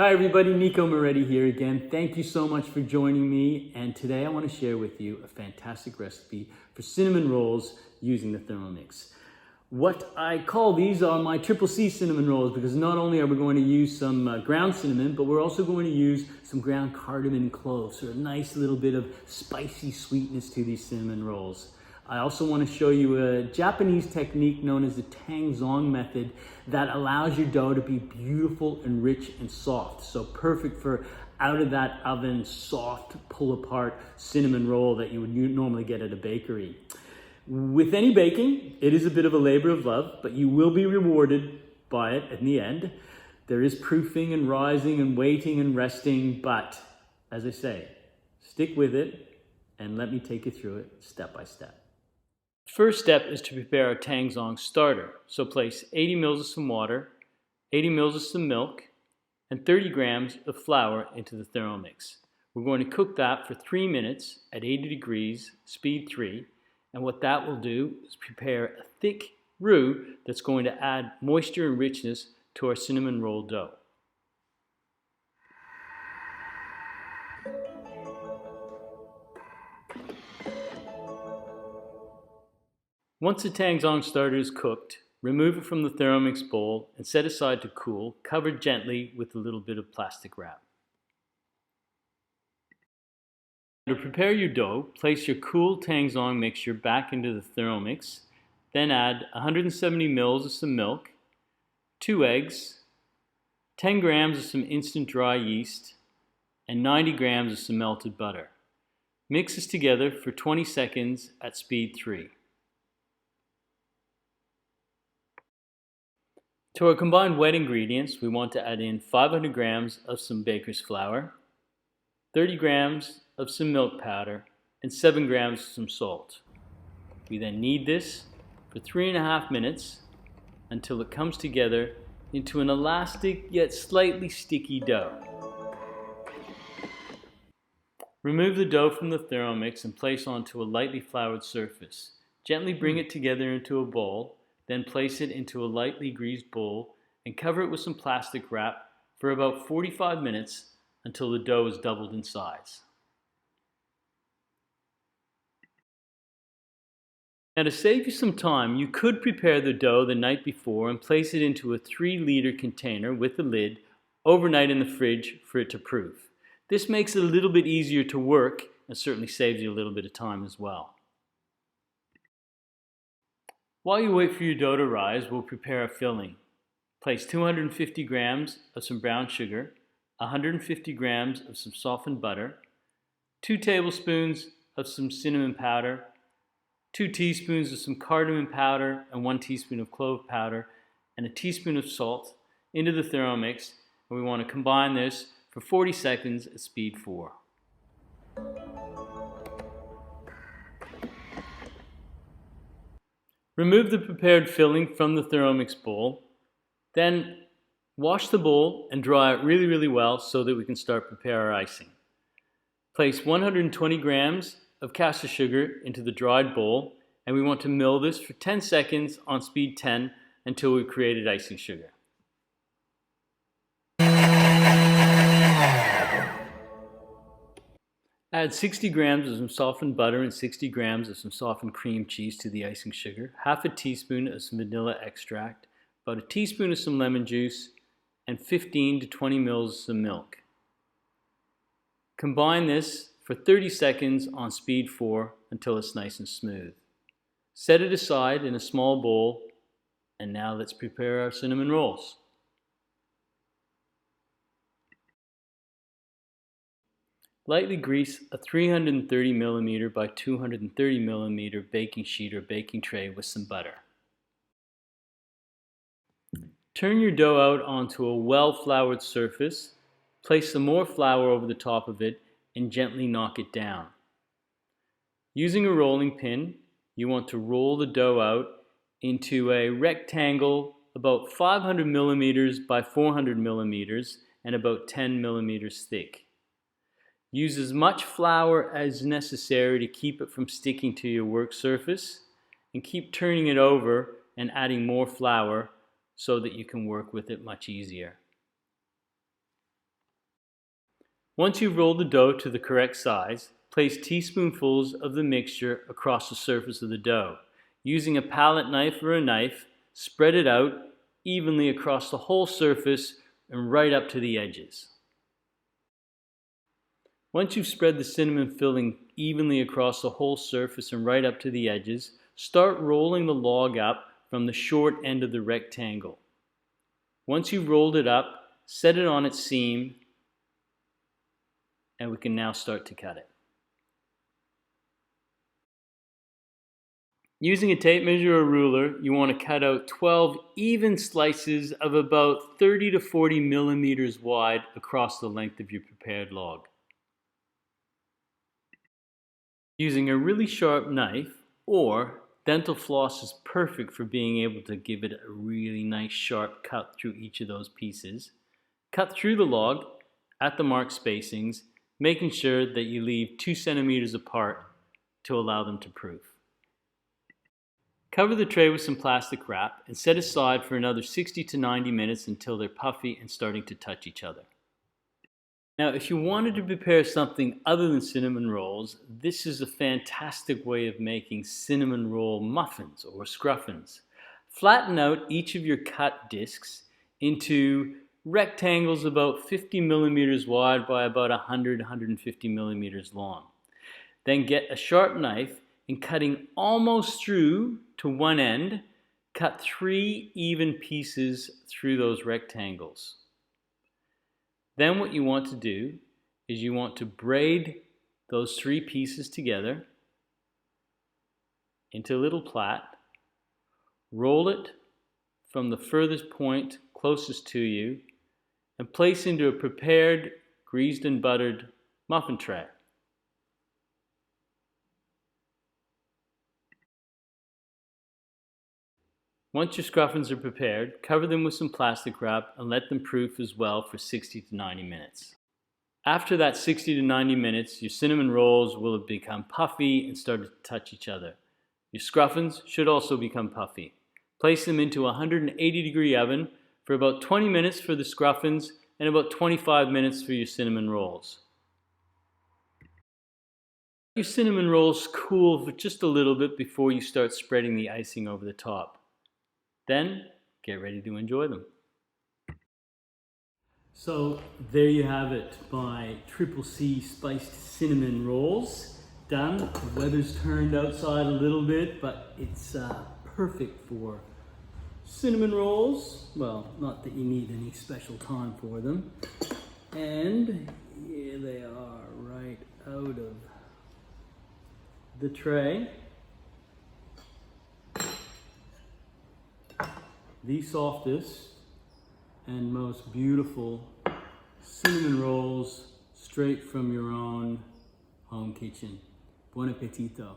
Hi everybody, Nico Moretti here again. Thank you so much for joining me, and today I want to share with you a fantastic recipe for cinnamon rolls using the Thermomix. What I call these are my triple C cinnamon rolls, because not only are we going to use some ground cinnamon, but we're also going to use some ground cardamom and cloves, so a nice little bit of spicy sweetness to these cinnamon rolls. I also want to show you a Japanese technique known as the Tangzhong method that allows your dough to be beautiful and rich and soft. So perfect for out of that oven, soft, pull apart cinnamon roll that you would normally get at a bakery. With any baking, it is a bit of a labor of love, but you will be rewarded by it in the end. There is proofing and rising and waiting and resting, but as I say, stick with it and let me take you through it step by step. First step is to prepare our Tangzhong starter. So place 80 mils of some water, 80 mils of some milk, and 30 grams of flour into the Thermomix. We're going to cook that for 3 minutes at 80 degrees, speed 3, and what that will do is prepare a thick roux that's going to add moisture and richness to our cinnamon roll dough. Once the Tangzhong starter is cooked, remove it from the Thermomix bowl and set aside to cool, covered gently with a little bit of plastic wrap. To prepare your dough, place your cool Tangzhong mixture back into the Thermomix, then add 170 mils of some milk, 2 eggs, 10 grams of some instant dry yeast, and 90 grams of some melted butter. Mix this together for 20 seconds at speed 3. To our combined wet ingredients, we want to add in 500 grams of some baker's flour, 30 grams of some milk powder, and 7 grams of some salt. We then knead this for 3.5 minutes until it comes together into an elastic yet slightly sticky dough. Remove the dough from the Thermomix and place onto a lightly floured surface. Gently bring it together into a bowl, then place it into a lightly greased bowl and cover it with some plastic wrap for about 45 minutes until the dough is doubled in size. Now, to save you some time, you could prepare the dough the night before and place it into a 3-liter container with a lid overnight in the fridge for it to proof. This makes it a little bit easier to work and certainly saves you a little bit of time as well. While you wait for your dough to rise, we'll prepare a filling. Place 250 grams of some brown sugar, 150 grams of some softened butter, 2 tablespoons of some cinnamon powder, 2 teaspoons of some cardamom powder and 1 teaspoon of clove powder, and a teaspoon of salt into the Thermomix, and we want to combine this for 40 seconds at speed 4. Remove the prepared filling from the Thermomix bowl, then wash the bowl and dry it really well so that we can start prepare our icing. Place 120 grams of caster sugar into the dried bowl, and we want to mill this for 10 seconds on speed 10 until we've created icing sugar. Add 60 grams of some softened butter and 60 grams of some softened cream cheese to the icing sugar, half a teaspoon of some vanilla extract, about a teaspoon of some lemon juice, and 15 to 20 mils of some milk. Combine this for 30 seconds on speed 4 until it's nice and smooth. Set it aside in a small bowl, and now let's prepare our cinnamon rolls. Lightly grease a 330 millimeter by 230 millimeter baking sheet or baking tray with some butter. Turn your dough out onto a well-floured surface, place some more flour over the top of it, and gently knock it down. Using a rolling pin, you want to roll the dough out into a rectangle about 500 millimeters by 400 millimeters and about 10 millimeters thick. Use as much flour as necessary to keep it from sticking to your work surface, and keep turning it over and adding more flour so that you can work with it much easier. Once you've rolled the dough to the correct size, place teaspoonfuls of the mixture across the surface of the dough. Using a palette knife or a knife, spread it out evenly across the whole surface and right up to the edges. Once you've spread the cinnamon filling evenly across the whole surface and right up to the edges, start rolling the log up from the short end of the rectangle. Once you've rolled it up, set it on its seam, and we can now start to cut it. Using a tape measure or ruler, you want to cut out 12 even slices of about 30 to 40 millimeters wide across the length of your prepared log. Using a really sharp knife or dental floss is perfect for being able to give it a really nice sharp cut through each of those pieces. Cut through the log at the marked spacings, making sure that you leave 2 centimeters apart to allow them to proof. Cover the tray with some plastic wrap and set aside for another 60 to 90 minutes until they're puffy and starting to touch each other. Now, if you wanted to prepare something other than cinnamon rolls, this is a fantastic way of making cinnamon roll muffins or scruffins. Flatten out each of your cut discs into rectangles about 50 millimeters wide by about 150 millimeters long. Then get a sharp knife and cutting almost through to one end, cut 3 even pieces through those rectangles. Then what you want to do is you want to braid those 3 pieces together into a little plait, roll it from the furthest point closest to you, and place into a prepared, greased and buttered muffin tray. Once your scruffins are prepared, cover them with some plastic wrap and let them proof as well for 60 to 90 minutes. After that 60 to 90 minutes, your cinnamon rolls will have become puffy and started to touch each other. Your scruffins should also become puffy. Place them into a 180-degree oven for about 20 minutes for the scruffins and about 25 minutes for your cinnamon rolls. Your cinnamon rolls cool for just a little bit before you start spreading the icing over the top. Then, get ready to enjoy them. So, there you have it, my Triple C spiced cinnamon rolls. Done. The weather's turned outside a little bit, but it's perfect for cinnamon rolls. Well, not that you need any special time for them. And here they are, right out of the tray. The softest and most beautiful cinnamon rolls straight from your own home kitchen. Buon appetito.